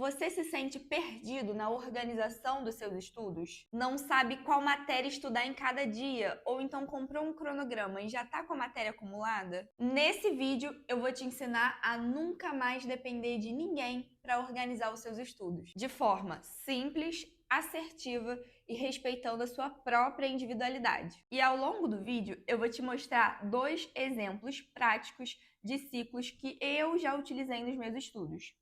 Você se sente perdido na organização dos seus estudos? Não sabe qual matéria estudar em cada dia? Ou então comprou um cronograma e já está com a matéria acumulada? Nesse vídeo eu vou te ensinar a nunca mais depender de ninguém para organizar os seus estudos, de forma simples, assertiva e respeitando a sua própria individualidade. E ao longo do vídeo eu vou te mostrar 2 exemplos práticos de ciclos que eu já utilizei nos meus estudos.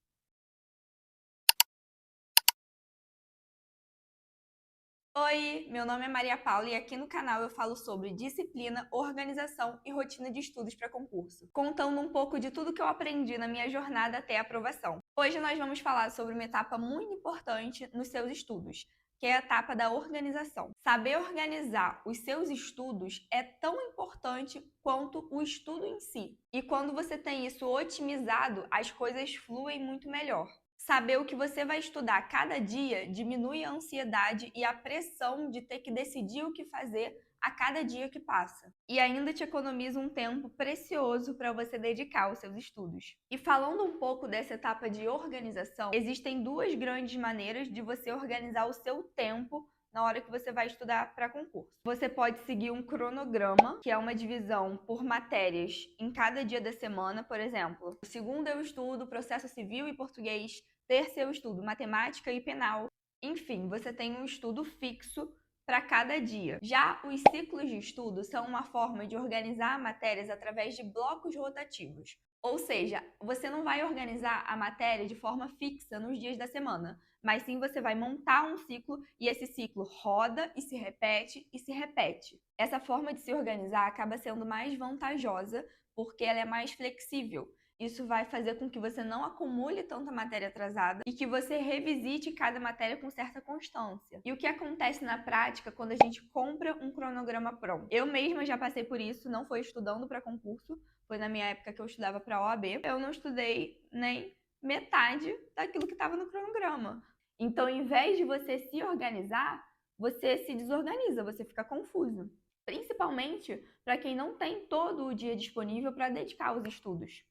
Oi, meu nome é Maria Paula e aqui no canal eu falo sobre disciplina, organização e rotina de estudos para concurso, contando um pouco de tudo que eu aprendi na minha jornada até a aprovação. Hoje nós vamos falar sobre uma etapa muito importante nos seus estudos, que é a etapa da organização. Saber organizar os seus estudos é tão importante quanto o estudo em si. E quando você tem isso otimizado, as coisas fluem muito melhor. Saber o que você vai estudar cada dia diminui a ansiedade e a pressão de ter que decidir o que fazer a cada dia que passa. E ainda te economiza um tempo precioso para você dedicar aos seus estudos. E falando um pouco dessa etapa de organização, existem 2 grandes maneiras de você organizar o seu tempo na hora que você vai estudar para concurso. Você pode seguir um cronograma, que é uma divisão por matérias em cada dia da semana, por exemplo. Segunda eu estudo processo civil e português, terça eu estudo matemática e penal. Enfim, você tem um estudo fixo para cada dia. Já os ciclos de estudo são uma forma de organizar matérias através de blocos rotativos. Ou seja, você não vai organizar a matéria de forma fixa nos dias da semana, mas sim você vai montar um ciclo e esse ciclo roda e se repete e se repete. Essa forma de se organizar acaba sendo mais vantajosa porque ela é mais flexível. Isso vai fazer com que você não acumule tanta matéria atrasada e que você revisite cada matéria com certa constância. E o que acontece na prática quando a gente compra um cronograma pronto? Eu mesma já passei por isso, não foi estudando para concurso, foi na minha época que eu estudava para a OAB. Eu não estudei nem metade daquilo que estava no cronograma. Então, em vez de você se organizar, você se desorganiza, você fica confuso. Principalmente para quem não tem todo o dia disponível para dedicar aos estudos.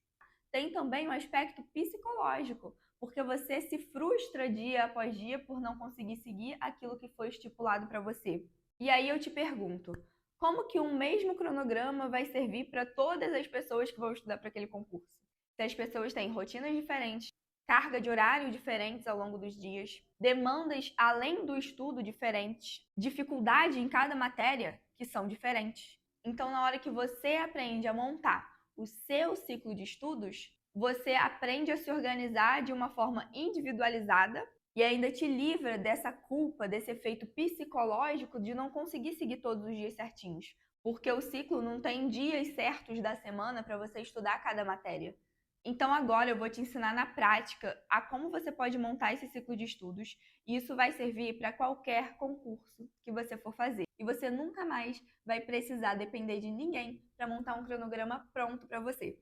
Tem também um aspecto psicológico, porque você se frustra dia após dia por não conseguir seguir aquilo que foi estipulado para você. E aí eu te pergunto, como que um mesmo cronograma vai servir para todas as pessoas que vão estudar para aquele concurso? Se as pessoas têm rotinas diferentes, carga de horário diferentes ao longo dos dias, demandas além do estudo diferentes, dificuldade em cada matéria que são diferentes. Então, na hora que você aprende a montar o seu ciclo de estudos, você aprende a se organizar de uma forma individualizada e ainda te livra dessa culpa, desse efeito psicológico de não conseguir seguir todos os dias certinhos. Porque o ciclo não tem dias certos da semana para você estudar cada matéria. Então agora eu vou te ensinar na prática a como você pode montar esse ciclo de estudos e isso vai servir para qualquer concurso que você for fazer. E você nunca mais vai precisar depender de ninguém para montar um cronograma pronto para você.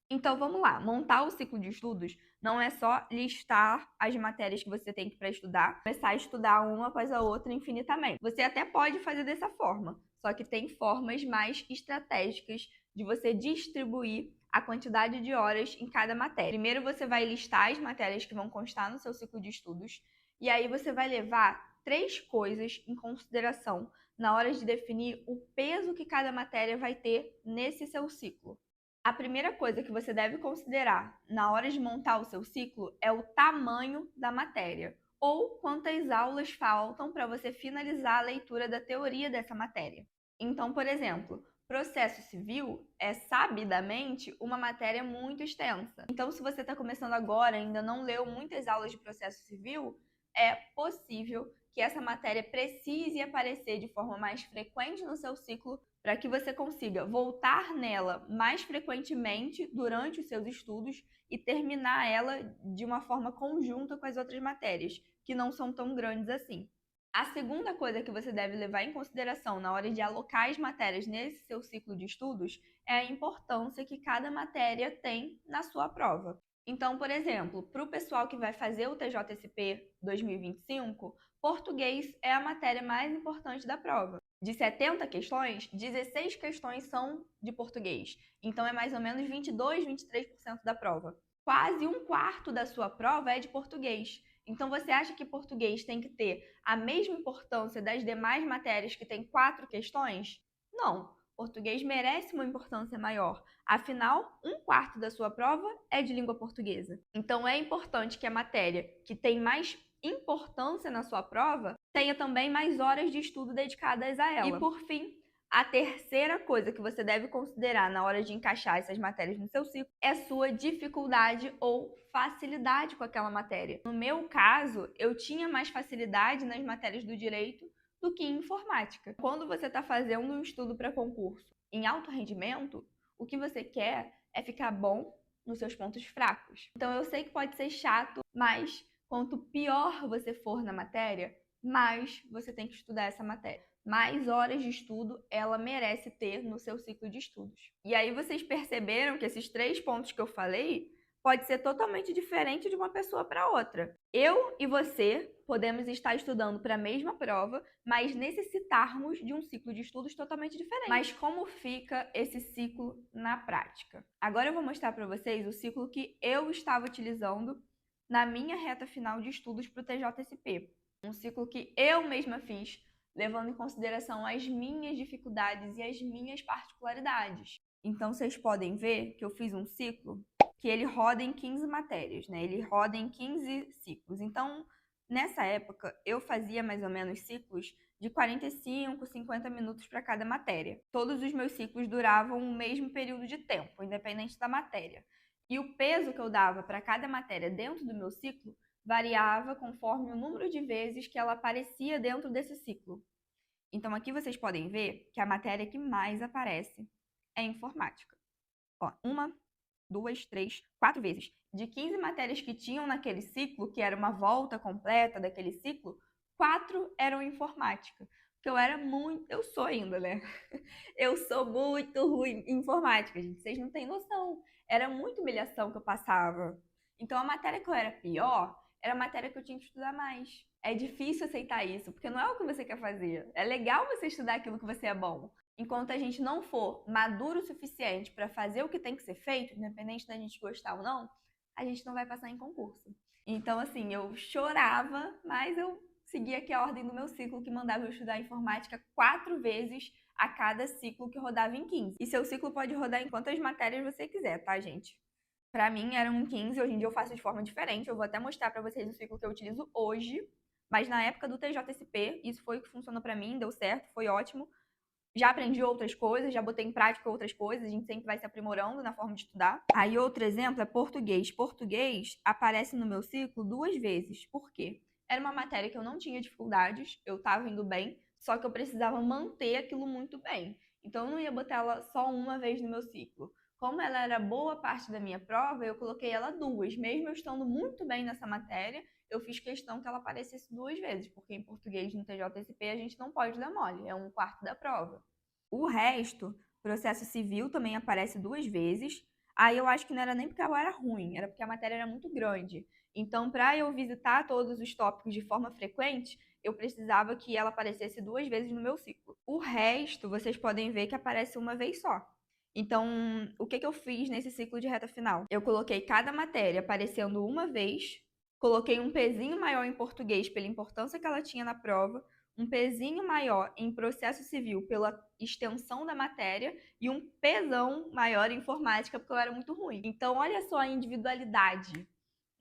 Então vamos lá, montar o ciclo de estudos não é só listar as matérias que você tem para estudar, começar a estudar uma após a outra infinitamente. Você até pode fazer dessa forma, só que tem formas mais estratégicas de você distribuir a quantidade de horas em cada matéria. Primeiro você vai listar as matérias que vão constar no seu ciclo de estudos e aí você vai levar 3 coisas em consideração na hora de definir o peso que cada matéria vai ter nesse seu ciclo. A primeira coisa que você deve considerar na hora de montar o seu ciclo é o tamanho da matéria, ou quantas aulas faltam para você finalizar a leitura da teoria dessa matéria. Então, por exemplo, processo civil é sabidamente uma matéria muito extensa. Então, se você está começando agora e ainda não leu muitas aulas de processo civil, é possível que essa matéria precise aparecer de forma mais frequente no seu ciclo para que você consiga voltar nela mais frequentemente durante os seus estudos e terminar ela de uma forma conjunta com as outras matérias, que não são tão grandes assim. A segunda coisa que você deve levar em consideração na hora de alocar as matérias nesse seu ciclo de estudos é a importância que cada matéria tem na sua prova. Então, por exemplo, para o pessoal que vai fazer o TJSP 2025, português é a matéria mais importante da prova. De 70 questões, 16 questões são de português. Então, é mais ou menos 22, 23% da prova. Quase um quarto da sua prova é de português. Então, você acha que português tem que ter a mesma importância das demais matérias que tem 4 questões? Não. Português merece uma importância maior. Afinal, 1/4 da sua prova é de língua portuguesa. Então, é importante que a matéria que tem mais importância na sua prova tenha também mais horas de estudo dedicadas a ela. E, por fim, a terceira coisa que você deve considerar na hora de encaixar essas matérias no seu ciclo é sua dificuldade ou facilidade com aquela matéria. No meu caso, eu tinha mais facilidade nas matérias do direito do que em informática. Quando você está fazendo um estudo para concurso em alto rendimento, o que você quer é ficar bom nos seus pontos fracos. Então eu sei que pode ser chato, mas quanto pior você for na matéria, mais você tem que estudar essa matéria. Mais horas de estudo ela merece ter no seu ciclo de estudos. E aí vocês perceberam que esses 3 pontos que eu falei pode ser totalmente diferente de uma pessoa para outra. Eu e você podemos estar estudando para a mesma prova, mas necessitarmos de um ciclo de estudos totalmente diferente. Mas como fica esse ciclo na prática? Agora eu vou mostrar para vocês o ciclo que eu estava utilizando na minha reta final de estudos para o TJSP. Um ciclo que eu mesma fiz, levando em consideração as minhas dificuldades e as minhas particularidades. Então, vocês podem ver que eu fiz um ciclo que ele roda em 15 matérias, né? Ele roda em 15 ciclos. Então, nessa época, eu fazia mais ou menos ciclos de 45, 50 minutos para cada matéria. Todos os meus ciclos duravam o mesmo período de tempo, independente da matéria. E o peso que eu dava para cada matéria dentro do meu ciclo variava conforme o número de vezes que ela aparecia dentro desse ciclo. Então, aqui vocês podem ver que a matéria que mais aparece é informática. Ó, 1, 2, 3, 4 vezes. De 15 matérias que tinham naquele ciclo, que era uma volta completa daquele ciclo, 4 eram informática. Porque eu sou ainda, né? Eu sou muito ruim em informática, gente. Vocês não têm noção. Era muita humilhação que eu passava. Então, a matéria que eu era pior era a matéria que eu tinha que estudar mais. É difícil aceitar isso, porque não é o que você quer fazer. É legal você estudar aquilo que você é bom. Enquanto a gente não for maduro o suficiente para fazer o que tem que ser feito, independente da gente gostar ou não, a gente não vai passar em concurso. Então, assim, eu chorava, mas eu seguia aqui a ordem do meu ciclo, que mandava eu estudar informática 4 vezes a cada ciclo que rodava em 15. E seu ciclo pode rodar em quantas matérias você quiser, tá, gente? Pra mim eram em 15, hoje em dia eu faço de forma diferente. Eu vou até mostrar pra vocês o ciclo que eu utilizo hoje. Mas na época do TJSP, isso foi o que funcionou pra mim, deu certo, foi ótimo. Já aprendi outras coisas, já botei em prática outras coisas, a gente sempre vai se aprimorando na forma de estudar. Aí outro exemplo é português. Português aparece no meu ciclo 2 vezes. Por quê? Era uma matéria que eu não tinha dificuldades, eu estava indo bem, só que eu precisava manter aquilo muito bem. Então eu não ia botar ela só uma vez no meu ciclo. Como ela era boa parte da minha prova, eu coloquei ela 2. Mesmo eu estando muito bem nessa matéria, eu fiz questão que ela aparecesse 2 vezes, porque em português no TJSP a gente não pode dar mole, é 1/4 da prova. O resto, processo civil também aparece 2 vezes. Aí eu acho que não era nem porque ela era ruim, era porque a matéria era muito grande. Então, para eu visitar todos os tópicos de forma frequente, eu precisava que ela aparecesse 2 vezes no meu ciclo. O resto, vocês podem ver que aparece uma vez só. Então, o que eu fiz nesse ciclo de reta final? Eu coloquei cada matéria aparecendo uma vez, coloquei um pezinho maior em português pela importância que ela tinha na prova, um pezinho maior em processo civil pela extensão da matéria e um pesão maior em informática porque eu era muito ruim. Então, olha só a individualidade,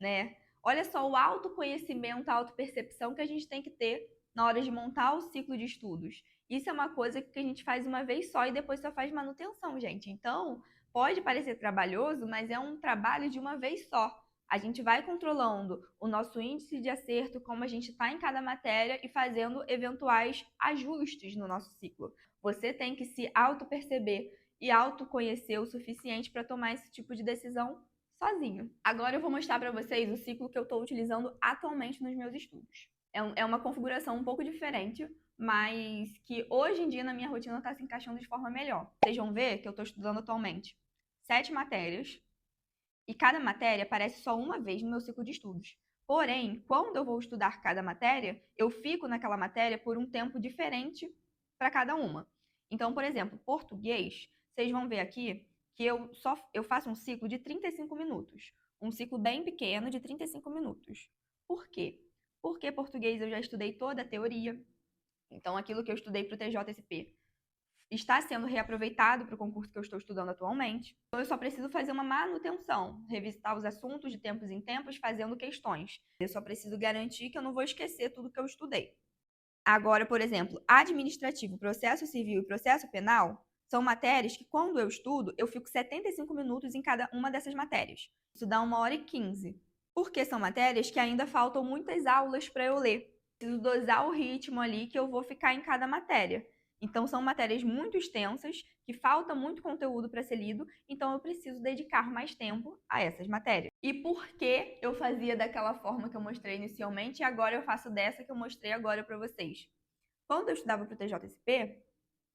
né? Olha só o autoconhecimento, a autopercepção que a gente tem que ter na hora de montar o ciclo de estudos. Isso é uma coisa que a gente faz uma vez só e depois só faz manutenção, gente. Então, pode parecer trabalhoso, mas é um trabalho de uma vez só. A gente vai controlando o nosso índice de acerto, como a gente está em cada matéria e fazendo eventuais ajustes no nosso ciclo. Você tem que se auto-perceber e autoconhecer o suficiente para tomar esse tipo de decisão sozinho. Agora eu vou mostrar para vocês o ciclo que eu estou utilizando atualmente nos meus estudos. É uma configuração um pouco diferente, mas que hoje em dia na minha rotina está se encaixando de forma melhor. Vocês vão ver que eu estou estudando atualmente 7 matérias, e cada matéria aparece só uma vez no meu ciclo de estudos. Porém, quando eu vou estudar cada matéria, eu fico naquela matéria por um tempo diferente para cada uma. Então, por exemplo, português, vocês vão ver aqui que eu faço um ciclo de 35 minutos. Um ciclo bem pequeno de 35 minutos. Por quê? Porque português eu já estudei toda a teoria, então aquilo que eu estudei para o TJSP está sendo reaproveitado para o concurso que eu estou estudando atualmente. Então eu só preciso fazer uma manutenção, revisitar os assuntos de tempos em tempos, fazendo questões. Eu só preciso garantir que eu não vou esquecer tudo que eu estudei. Agora, por exemplo, administrativo, processo civil e processo penal são matérias que, quando eu estudo, eu fico 75 minutos em cada uma dessas matérias. Isso dá 1h15. Porque são matérias que ainda faltam muitas aulas para eu ler. Preciso dosar o ritmo ali que eu vou ficar em cada matéria. Então, são matérias muito extensas, que falta muito conteúdo para ser lido, então eu preciso dedicar mais tempo a essas matérias. E por que eu fazia daquela forma que eu mostrei inicialmente e agora eu faço dessa que eu mostrei agora para vocês? Quando eu estudava para o TJSP,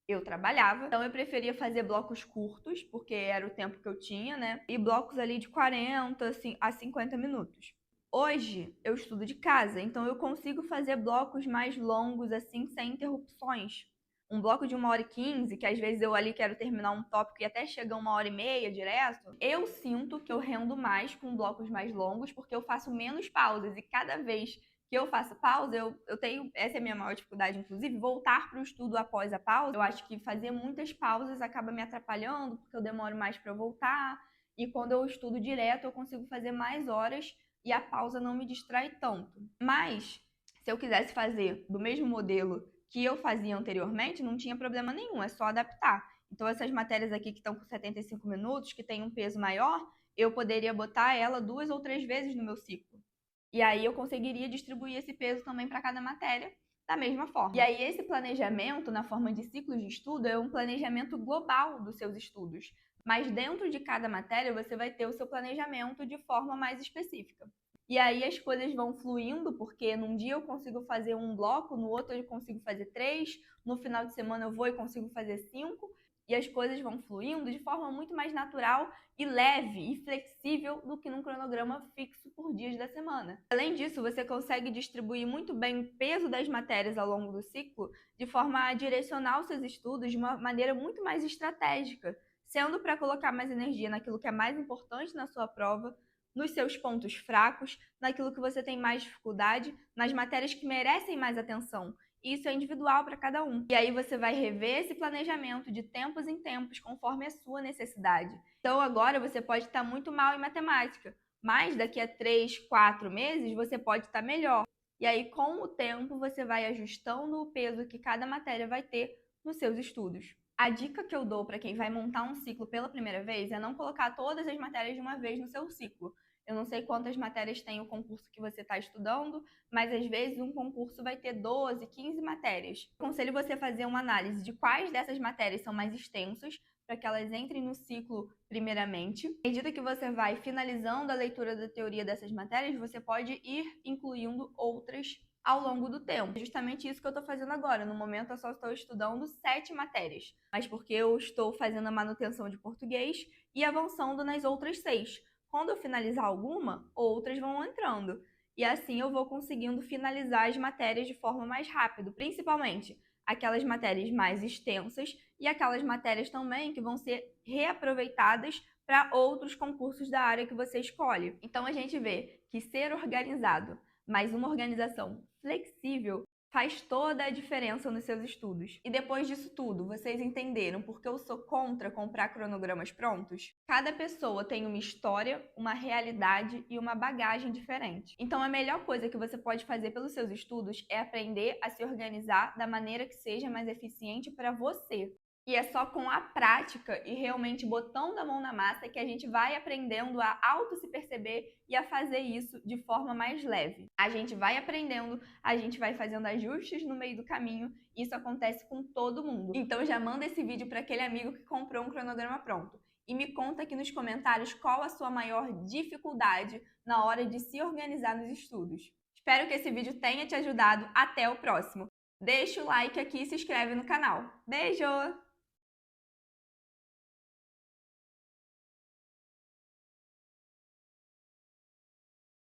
eu trabalhava, então eu preferia fazer blocos curtos, porque era o tempo que eu tinha, né? E blocos ali de 40 a 50 minutos. Hoje eu estudo de casa, então eu consigo fazer blocos mais longos assim, sem interrupções. Um bloco de 1h15, que às vezes eu ali quero terminar um tópico e até chega 1h30 direto, eu sinto que eu rendo mais com blocos mais longos, porque eu faço menos pausas e cada vez que eu faço pausa, eu tenho, essa é a minha maior dificuldade, inclusive, voltar para o estudo após a pausa. Eu acho que fazer muitas pausas acaba me atrapalhando, porque eu demoro mais para voltar, e quando eu estudo direto, eu consigo fazer mais horas e a pausa não me distrai tanto. Mas, se eu quisesse fazer do mesmo modelo que eu fazia anteriormente, não tinha problema nenhum, é só adaptar. Então, essas matérias aqui que estão com 75 minutos, que tem um peso maior, eu poderia botar ela 2 ou 3 vezes no meu ciclo. E aí eu conseguiria distribuir esse peso também para cada matéria da mesma forma. E aí esse planejamento, na forma de ciclos de estudo, é um planejamento global dos seus estudos. Mas dentro de cada matéria você vai ter o seu planejamento de forma mais específica. E aí as coisas vão fluindo, porque num dia eu consigo fazer um bloco, no outro eu consigo fazer 3, no final de semana eu vou e consigo fazer 5, e as coisas vão fluindo de forma muito mais natural e leve e flexível do que num cronograma fixo por dias da semana. Além disso, você consegue distribuir muito bem o peso das matérias ao longo do ciclo de forma a direcionar os seus estudos de uma maneira muito mais estratégica, sendo para colocar mais energia naquilo que é mais importante na sua prova, nos seus pontos fracos, naquilo que você tem mais dificuldade, nas matérias que merecem mais atenção. Isso é individual para cada um. E aí você vai rever esse planejamento de tempos em tempos, conforme a sua necessidade. Então agora você pode estar muito mal em matemática, mas daqui a 3, 4 meses você pode estar melhor. E aí com o tempo você vai ajustando o peso que cada matéria vai ter nos seus estudos. A dica que eu dou para quem vai montar um ciclo pela primeira vez é não colocar todas as matérias de uma vez no seu ciclo. Eu não sei quantas matérias tem o concurso que você está estudando, mas às vezes um concurso vai ter 12, 15 matérias. Eu aconselho você fazer uma análise de quais dessas matérias são mais extensas, para que elas entrem no ciclo primeiramente. À medida que você vai finalizando a leitura da teoria dessas matérias, você pode ir incluindo outras ao longo do tempo. É justamente isso que eu estou fazendo agora. No momento eu só estou estudando 7 matérias, mas porque eu estou fazendo a manutenção de português e avançando nas outras 6. Quando eu finalizar alguma, outras vão entrando. E assim eu vou conseguindo finalizar as matérias de forma mais rápida, principalmente aquelas matérias mais extensas e aquelas matérias também que vão ser reaproveitadas para outros concursos da área que você escolhe. Então a gente vê que ser organizado, mas uma organização flexível, faz toda a diferença nos seus estudos. E depois disso tudo, vocês entenderam por que eu sou contra comprar cronogramas prontos? Cada pessoa tem uma história, uma realidade e uma bagagem diferente. Então a melhor coisa que você pode fazer pelos seus estudos é aprender a se organizar da maneira que seja mais eficiente para você. E é só com a prática e realmente botando a mão na massa que a gente vai aprendendo a auto se perceber e a fazer isso de forma mais leve. A gente vai aprendendo, a gente vai fazendo ajustes no meio do caminho, e isso acontece com todo mundo. Então já manda esse vídeo para aquele amigo que comprou um cronograma pronto. E me conta aqui nos comentários qual a sua maior dificuldade na hora de se organizar nos estudos. Espero que esse vídeo tenha te ajudado. Até o próximo! Deixa o like aqui e se inscreve no canal. Beijo!